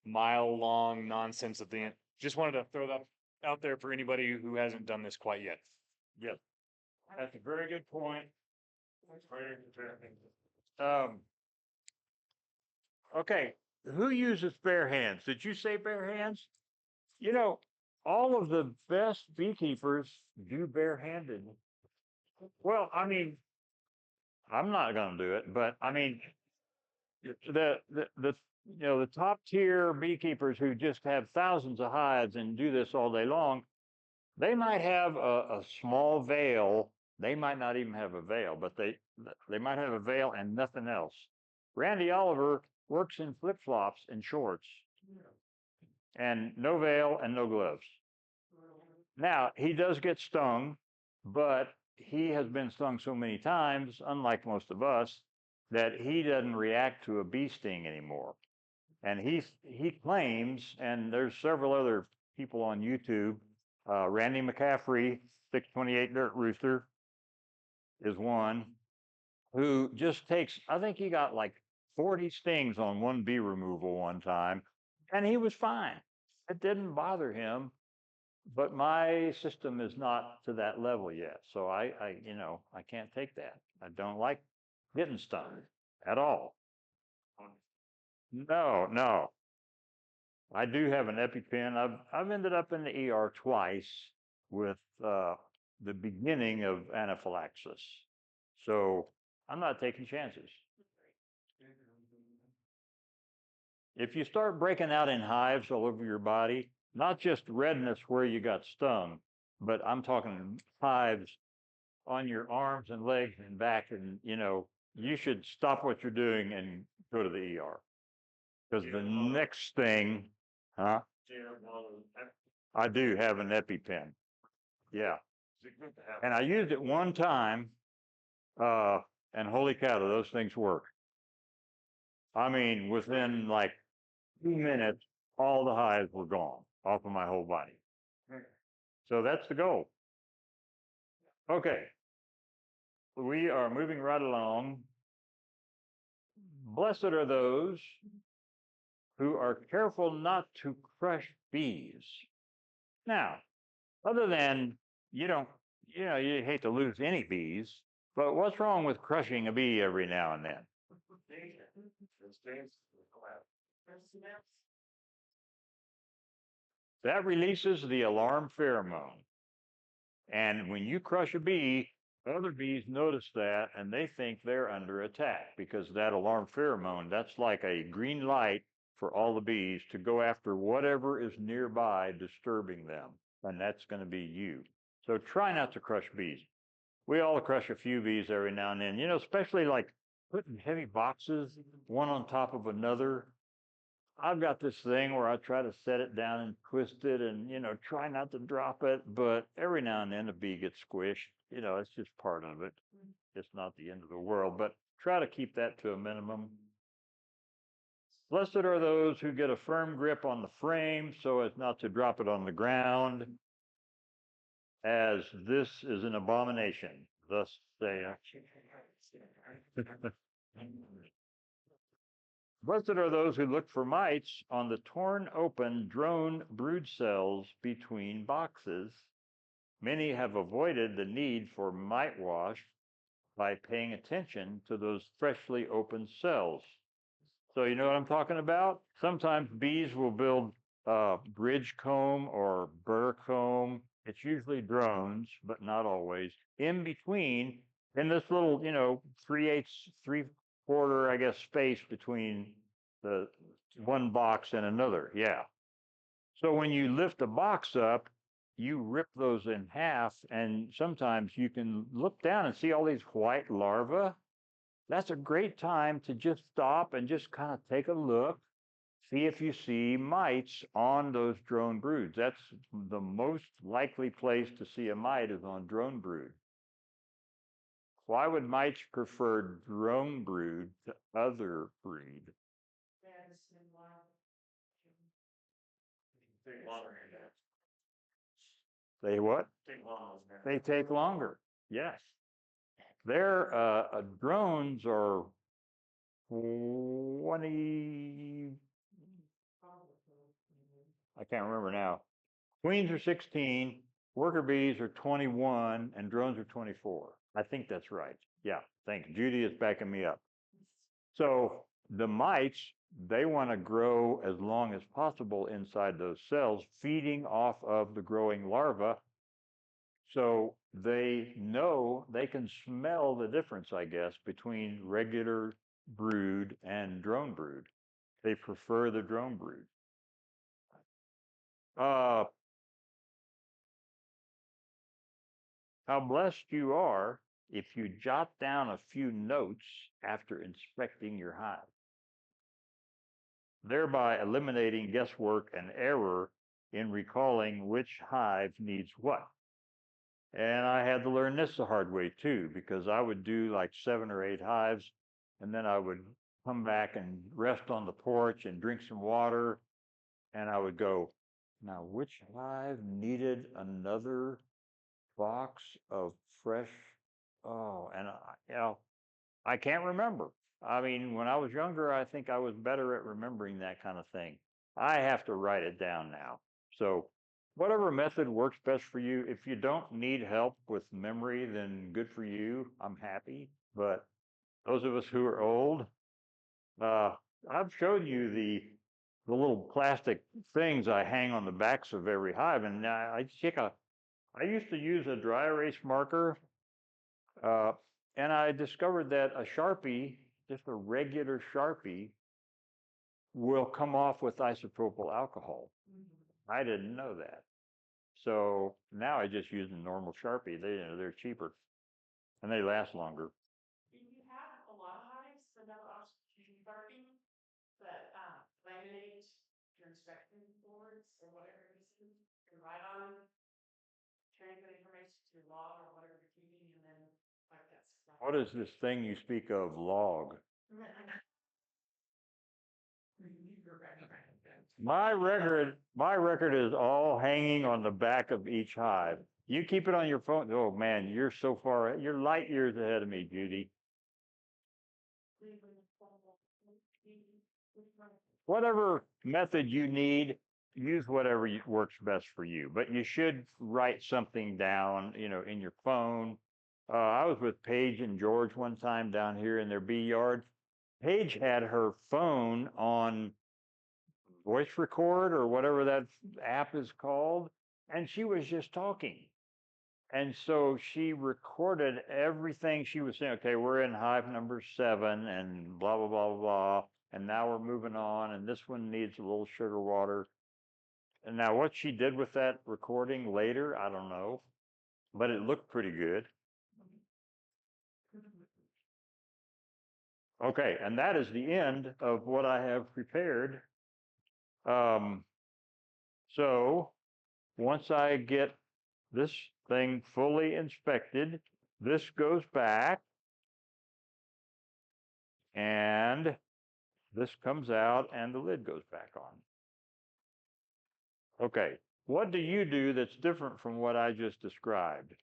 Speaker 4: mile long nonsense at the end. Just wanted to throw that out there for anybody who hasn't done this quite yet.
Speaker 1: Yes, that's a very good point.
Speaker 2: Very interesting.
Speaker 1: Okay, who uses bare hands? Did you say bare hands? You know, all of the best beekeepers do barehanded. Well, I mean, I'm not going to do it, but I mean, the the top tier beekeepers who just have thousands of hives and do this all day long, they might have a small veil. They might not even have a veil, but they might have a veil and nothing else. Randy Oliver works in flip flops and shorts and no veil and no gloves. Now he does get stung, but he has been stung so many times, unlike most of us, that he doesn't react to a bee sting anymore. And he claims, and there's several other people on YouTube. Randy McCaffrey, 628 Dirt Rooster, is one who just takes. I think he got like 40 stings on one bee removal one time, and he was fine. It didn't bother him. But my system is not to that level yet, so I can't take that. I don't like getting stung at all. No, no. I do have an EpiPen. I've ended up in the ER twice with the beginning of anaphylaxis, so I'm not taking chances. If you start breaking out in hives all over your body, not just redness where you got stung, but I'm talking hives on your arms and legs and back, and you should stop what you're doing and go to the ER. Because the next thing, huh? I do have an EpiPen. Yeah. And I used it one time, and holy cow, do those things work. I mean, within like 2 minutes, all the hives were gone off of my whole body. So that's the goal. Okay. We are moving right along. Blessed are those who are careful not to crush bees. Now, other than you hate to lose any bees, but what's wrong with crushing a bee every now and then? That releases the alarm pheromone. And when you crush a bee, other bees notice that and they think they're under attack because that alarm pheromone, that's like a green light for all the bees to go after whatever is nearby disturbing them. And that's going to be you. So try not to crush bees. We all crush a few bees every now and then, especially like putting heavy boxes one on top of another. I've got this thing where I try to set it down and twist it and, try not to drop it. But every now and then a bee gets squished. It's just part of it. It's not the end of the world, but try to keep that to a minimum. Blessed are those who get a firm grip on the frame so as not to drop it on the ground, as this is an abomination. Thus saith. Blessed are those who look for mites on the torn open drone brood cells between boxes. Many have avoided the need for mite wash by paying attention to those freshly opened cells. So you know what I'm talking about? Sometimes bees will build bridge comb or burr comb. It's usually drones, but not always. In between, in this little, 3/8, 3/4, I guess, space between the one box and another. Yeah. So when you lift the box up, you rip those in half, and sometimes you can look down and see all these white larvae. that's a great time to just stop and just kind of take a look, see if you see mites on those drone broods. That's the most likely place to see a mite is on drone brood. Why would mites prefer drone brood to other breed?
Speaker 2: Take longer than that.
Speaker 1: They what?
Speaker 2: Take longer than that.
Speaker 1: They take longer. Yes. Their drones are 20, I can't remember now. Queens are 16, worker bees are 21, and drones are 24. I think that's right. Yeah, thanks. Judy is backing me up. So the mites, they want to grow as long as possible inside those cells, feeding off of the growing larva. So they know, they can smell the difference, I guess, between regular brood and drone brood. They prefer the drone brood. How blessed you are if you jot down a few notes after inspecting your hive, thereby eliminating guesswork and error in recalling which hive needs what. And I had to learn this the hard way too, because I would do like 7 or 8 hives, and then I would come back and rest on the porch and drink some water, and I would go, now which hive needed another box of fresh, oh, and I can't remember. I mean, when I was younger, I think I was better at remembering that kind of thing. I have to write it down now. So whatever method works best for you. If you don't need help with memory, then good for you. I'm happy. But those of us who are old, I've showed you the little plastic things I hang on the backs of every hive, and I used to use a dry erase marker, and I discovered that a Sharpie, just a regular Sharpie, will come off with isopropyl alcohol. I didn't know that. So now I just use a normal Sharpie. They're cheaper and they last longer.
Speaker 3: Do you have a lot of hives that have Sharpie that laminate your inspection boards or whatever it is you write on, transmit information to log or whatever you're keeping, and then like that.
Speaker 1: What is this thing you speak of, log? My record is all hanging on the back of each hive. You keep it on your phone. Oh man, you're so far, you're light years ahead of me, Judy. Whatever method you need, use whatever works best for you. But you should write something down, in your phone. I was with Paige and George one time down here in their bee yard. Paige had her phone on voice record or whatever that app is called, and she was just talking. And so she recorded everything she was saying. Okay, we're in hive number 7 and blah, blah, blah, blah. And now we're moving on, and this one needs a little sugar water. And now what she did with that recording later, I don't know, but it looked pretty good. Okay, and that is the end of what I have prepared. So once I get this thing fully inspected, this goes back, and this comes out, and the lid goes back on. Okay, what do you do that's different from what I just described?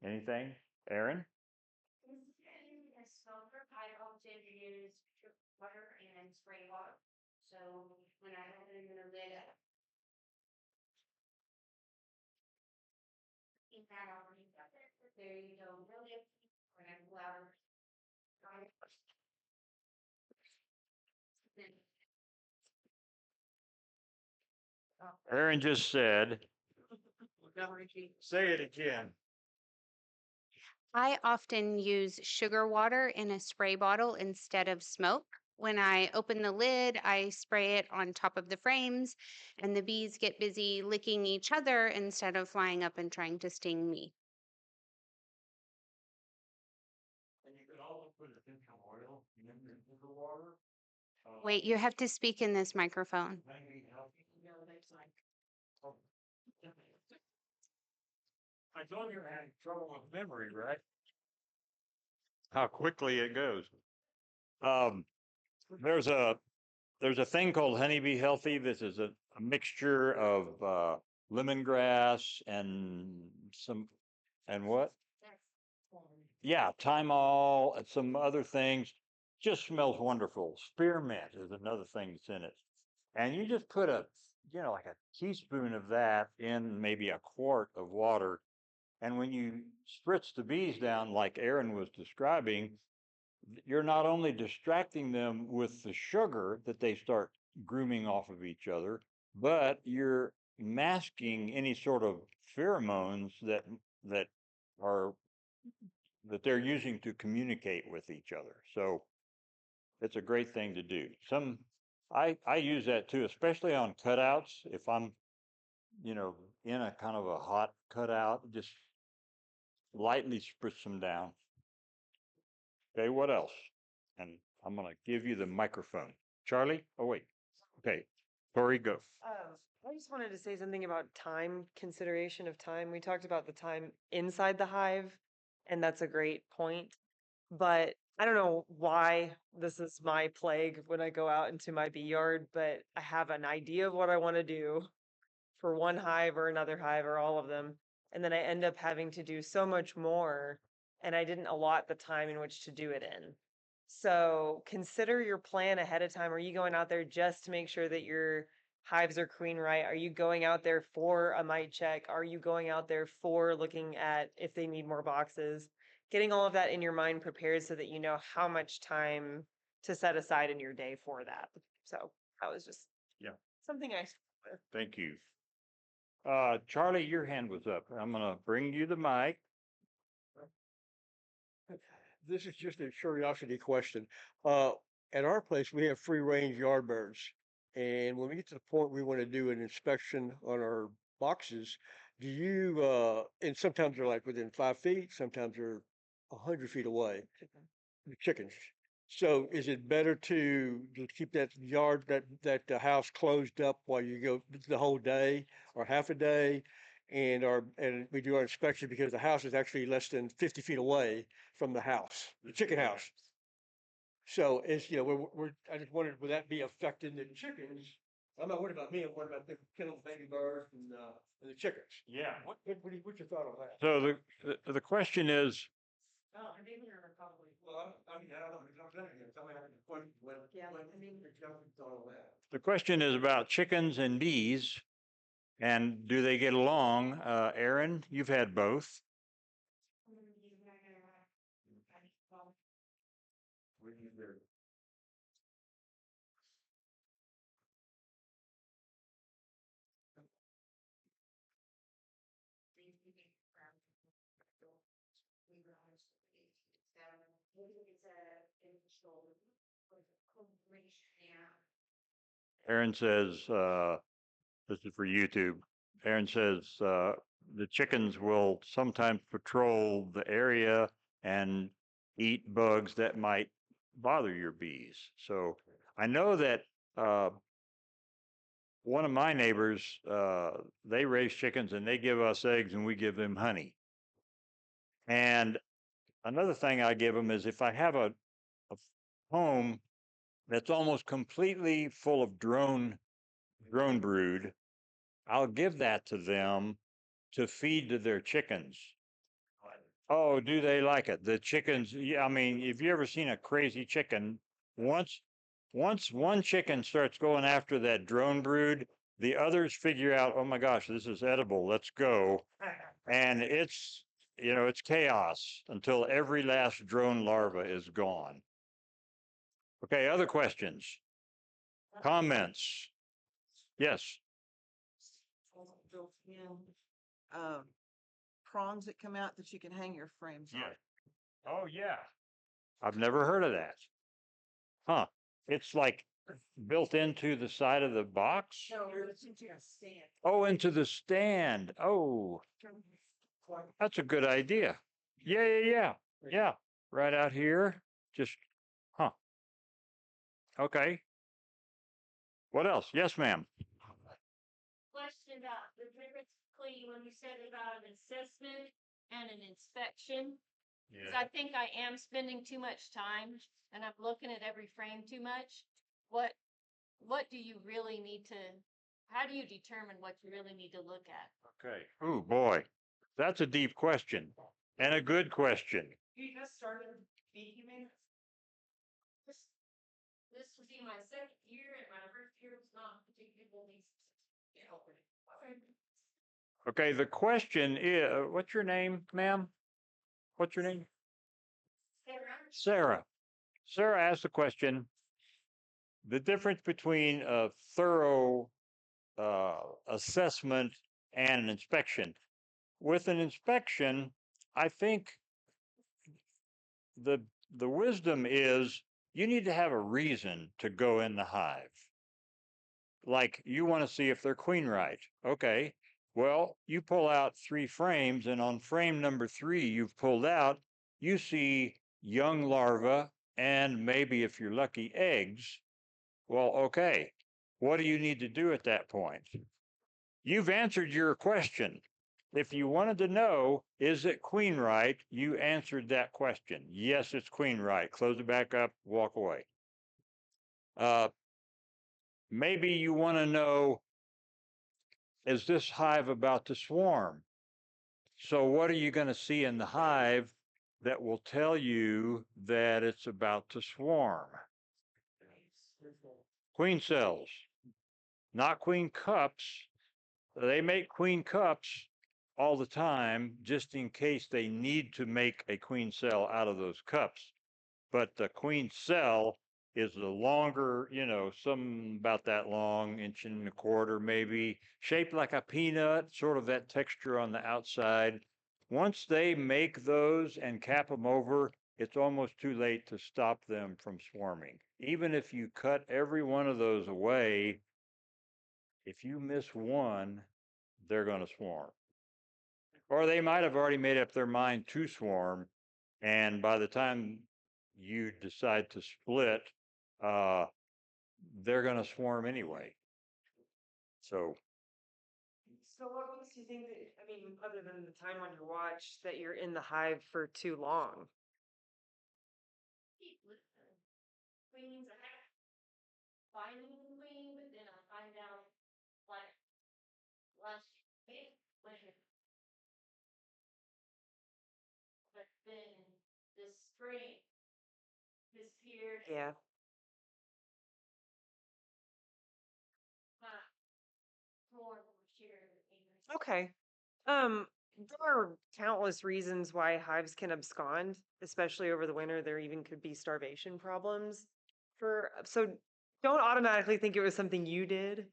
Speaker 1: Anything, Aaron?
Speaker 5: I often use water and spray water. So when I open the lid up, keep that already got it. There you go. Really, when I pull out.
Speaker 1: Aaron just said,
Speaker 2: Say it again.
Speaker 5: I often use sugar water in a spray bottle instead of smoke. When I open the lid, I spray it on top of the frames, and the bees get busy licking each other instead of flying up and trying to sting me.
Speaker 2: And you could also put it in
Speaker 5: Wait, you have to speak in this microphone.
Speaker 1: I told you I had trouble with memory, right? How quickly it goes. Um, there's a thing called Honeybee Healthy. This is a mixture of lemongrass and what? Yeah, Thymol and some other things. Just smells wonderful. Spearmint is another thing that's in it. And you just put like a teaspoon of that in maybe a quart of water. And when you spritz the bees down, like Aaron was describing, you're not only distracting them with the sugar that they start grooming off of each other, but you're masking any sort of pheromones that are that they're using to communicate with each other. So it's a great thing to do. I use that too, especially on cutouts. If I'm, in a kind of a hot cutout, just lightly spritz them down. Okay, what else? And I'm gonna give you the microphone. Charlie? Oh wait. Okay. Tori, go.
Speaker 6: I just wanted to say something about time, consideration of time. We talked about the time inside the hive, and that's a great point. But I don't know why this is my plague when I go out into my bee yard, but I have an idea of what I want to do for one hive or another hive or all of them. And then I end up having to do so much more, and I didn't allot the time in which to do it in. So consider your plan ahead of time. Are you going out there just to make sure that your hives are queen right? Are you going out there for a mite check? Are you going out there for looking at if they need more boxes? Getting all of that in your mind prepared so that you know how much time to set aside in your day for that. So that was just something I.
Speaker 1: Thank you. Charlie, your hand was up. I'm gonna bring you the mic.
Speaker 7: This is just a curiosity question. At our place, we have free range yardbirds. And when we get to the point we want to do an inspection on our boxes, do you, and sometimes they're like within 5 feet, sometimes they're 100 feet away, the chickens. So is it better to keep that yard, that house closed up while you go the whole day or half a day? And we do our inspection because the house is actually less than 50 feet away from the house, the chicken house. So I just wondered, would that be affecting the chickens? I'm not worried about me, I'm worried about the killing baby birds and the chickens.
Speaker 1: Yeah.
Speaker 7: What's your thought on that?
Speaker 1: So the question is,
Speaker 6: Oh, I think we're probably.
Speaker 7: Well, I mean, I don't know, it's not that again, somebody had a question, thought on that.
Speaker 1: the question is about chickens and bees, and do they get along? Aaron, you've had both. Aaron says, this is for YouTube. Aaron says, the chickens will sometimes patrol the area and eat bugs that might bother your bees. So I know that one of my neighbors, they raise chickens and they give us eggs and we give them honey. And another thing I give them is if I have a home that's almost completely full of drone brood, I'll give that to them to feed to their chickens. Oh, do they like it? The chickens, yeah, I mean, if you ever seen a crazy chicken, once one chicken starts going after that drone brood, the others figure out, oh my gosh, this is edible, let's go. And it's chaos until every last drone larva is gone. Okay, other questions? Comments? Yes.
Speaker 8: Built in prongs that come out that you can hang your frames on.
Speaker 1: Oh, yeah. I've never heard of that. Huh. It's like built into the side of the box?
Speaker 8: No, it's into a stand.
Speaker 1: Oh, into the stand. Oh, that's a good idea. Yeah. Yeah. Right out here. Just, huh. Okay. What else? Yes, ma'am.
Speaker 9: Question about the difference between when you said about an assessment and an inspection. Cause I think I am spending too much time and I'm looking at every frame too much. What do you really need to, how do you determine what you really need to look at?
Speaker 1: Okay. Oh, boy. That's a deep question and a good question.
Speaker 3: You just started beekeeping?
Speaker 9: This will be my second year and my first year was not particularly, you know.
Speaker 1: Okay, the question is, what's your name, ma'am? What's your name? Sarah. Sarah asked the question, the difference between a thorough assessment and an inspection. With an inspection, I think the wisdom is you need to have a reason to go in the hive. Like you want to see if they're queen right. Okay. Well, you pull out 3 frames, and on frame number 3 you've pulled out, you see young larvae and maybe, if you're lucky, eggs. Well, okay. What do you need to do at that point? You've answered your question. If you wanted to know, is it queen right? You answered that question. Yes, it's queen right. Close it back up, walk away. Maybe you want to know, is this hive about to swarm? So what are you going to see in the hive that will tell you that it's about to swarm? Queen cells, not queen cups. They make queen cups all the time just in case they need to make a queen cell out of those cups. But the queen cell is the longer, some about that long, 1.25 inches maybe, shaped like a peanut, sort of that texture on the outside. Once they make those and cap them over, it's almost too late to stop them from swarming. Even if you cut every one of those away, if you miss one, they're going to swarm. Or they might have already made up their mind to swarm, and by the time you decide to split, they're going to swarm anyway. So
Speaker 6: what makes you think that, other than the time on your watch, that you're in the hive for too long?
Speaker 9: Keep listening. Queens, I have finding the queen, but then I find out like last week when but then this spring disappeared.
Speaker 6: Yeah.
Speaker 9: More shared.
Speaker 6: Okay. There are countless reasons why hives can abscond, especially over the winter. There even could be starvation problems so don't automatically think it was something you did.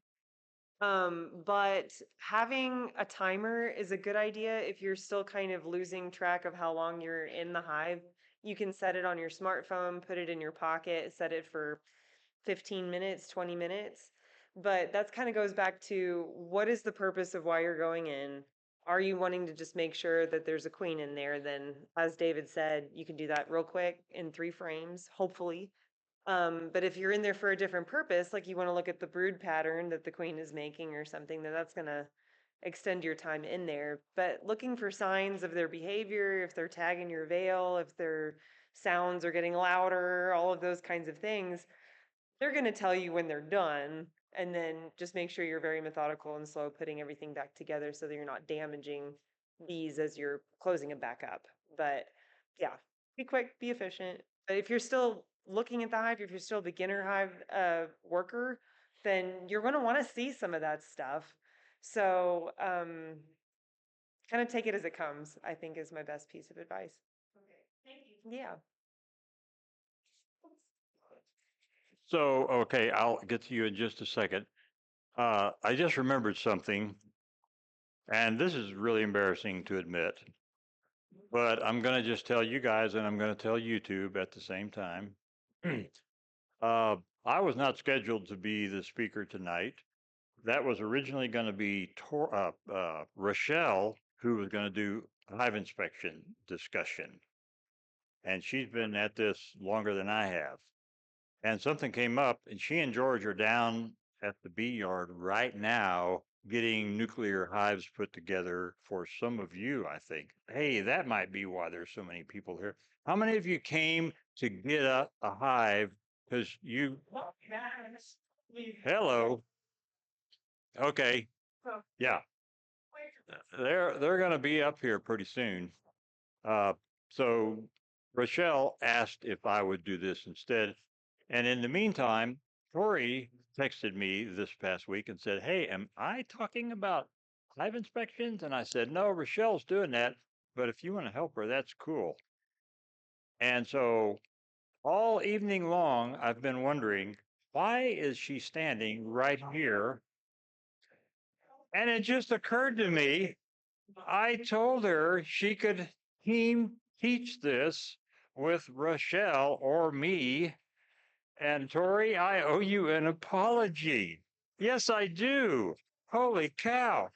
Speaker 6: But having a timer is a good idea if you're still kind of losing track of how long you're in the hive. You can set it on your smartphone, put it in your pocket, set it for 15 minutes, 20 minutes. But that's kind of goes back to, what is the purpose of why you're going in? Are you wanting to just make sure that there's a queen in there? Then, as David said, you can do that real quick in 3 frames, hopefully. But if you're in there for a different purpose, like you want to look at the brood pattern that the queen is making or something, then that's going to extend your time in there. But looking for signs of their behavior, if they're tagging your veil, if their sounds are getting louder, all of those kinds of things, they're going to tell you when they're done. And then just make sure you're very methodical and slow putting everything back together so that you're not damaging bees as you're closing them back up. But yeah, be quick, be efficient. But if you're still looking at the hive, if you're still a beginner hive worker, then you're going to want to see some of that stuff. So kind of take it as it comes, I think, is my best piece of advice.
Speaker 9: Okay, thank you.
Speaker 6: Yeah.
Speaker 1: So, okay, I'll get to you in just a second. I just remembered something, and this is really embarrassing to admit, but I'm going to just tell you guys, and I'm going to tell YouTube at the same time. I was not scheduled to be the speaker tonight. That was originally going to be Rochelle, who was going to do a hive inspection discussion. And she's been at this longer than I have. And something came up, and she and George are down at the bee yard right now getting nuclear hives put together for some of you, I think. Hey, that might be why there's so many people here. How many of you came to get a hive because you, hello? Okay, yeah, they're going to be up here pretty soon. So Rochelle asked if I would do this instead. And in the meantime, Tori texted me this past week and said, "Hey, am I talking about hive inspections?" And I said, "No, Rochelle's doing that. But if you want to help her, that's cool." And so all evening long, I've been wondering, why is she standing right here? And it just occurred to me, I told her she could teach this with Rochelle or me. And Tori, I owe you an apology. Yes, I do. Holy cow.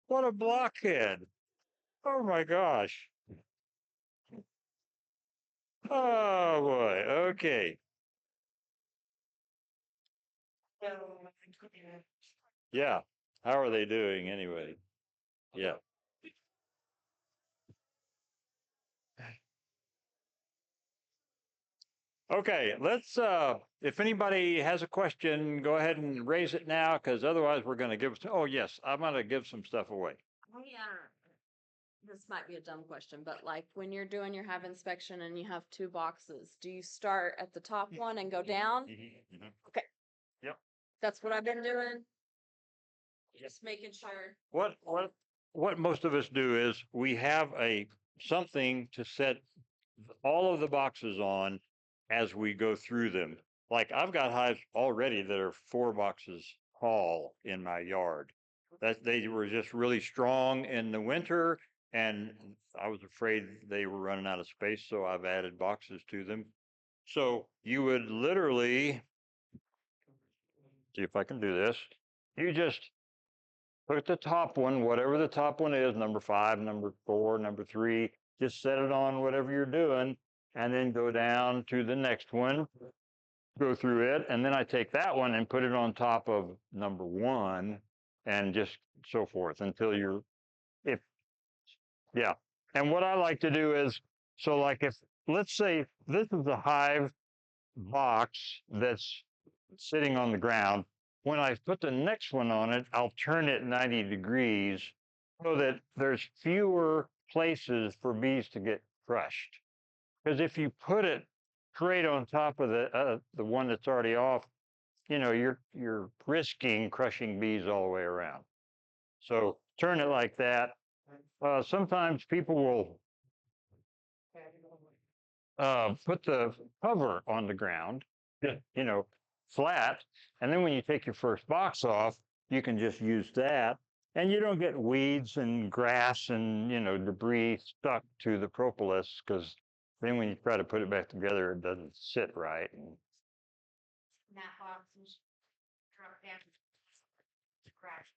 Speaker 1: What a blockhead. Oh my gosh. Oh boy. Okay. Yeah. How are they doing anyway? Yeah. Okay, let's if anybody has a question, go ahead and raise it now, because otherwise we're going to give, oh yes, I'm going to give some stuff away.
Speaker 10: This might be a dumb question, but like when you're doing your hive inspection and you have two boxes, do you start at the top one and go down? Okay.
Speaker 1: Yep.
Speaker 10: That's what I've been doing. Just making sure.
Speaker 1: What most of us do is we have something to set all of the boxes on as we go through them. Like I've got hives already that are 4 boxes tall in my yard. That they were just really strong in the winter, and I was afraid they were running out of space, so I've added boxes to them. So you would literally, see if I can do this. You just put the top one, whatever the top one is, number 5, number 4, number 3, just set it on whatever you're doing, and then go down to the next one, go through it, and then I take that one and put it on top of number 1, and just so forth until you're, if, yeah. And what I like to do is, so like if, let's say this is a hive box that's sitting on the ground. When I put the next one on it, I'll turn it 90 degrees so that there's fewer places for bees to get crushed. Because if you put it straight on top of the one that's already off, you know, you're risking crushing bees all the way around. So turn it like that. Sometimes people will put the cover on the ground, you know, flat. And then when you take your first box off, you can just use that. And you don't get weeds and grass and, you know, debris stuck to the propolis, because then when you try to put it back together, it doesn't sit right. And
Speaker 3: That box is drop down. Crash.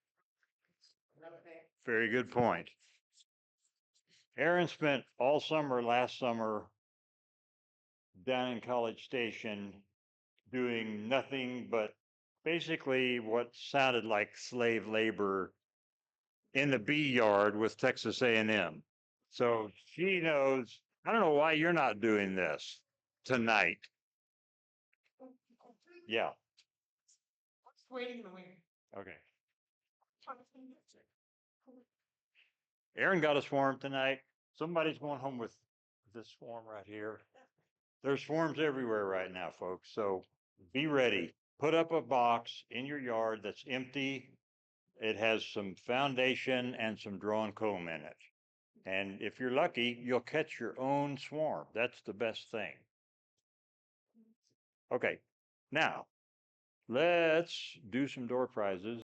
Speaker 1: very good point. Aaron spent all summer last summer down in College Station doing nothing but basically what sounded like slave labor in the bee yard with Texas A&M. So she knows, I don't know why you're not doing this tonight. Yeah.
Speaker 3: Waiting in the wing.
Speaker 1: Okay. Aaron got a swarm tonight. Somebody's going home with this swarm right here. There's swarms everywhere right now, folks. So be ready. Put up a box in your yard that's empty. It has some foundation and some drawn comb in it. And if you're lucky, you'll catch your own swarm. That's the best thing. Okay, now let's do some door prizes.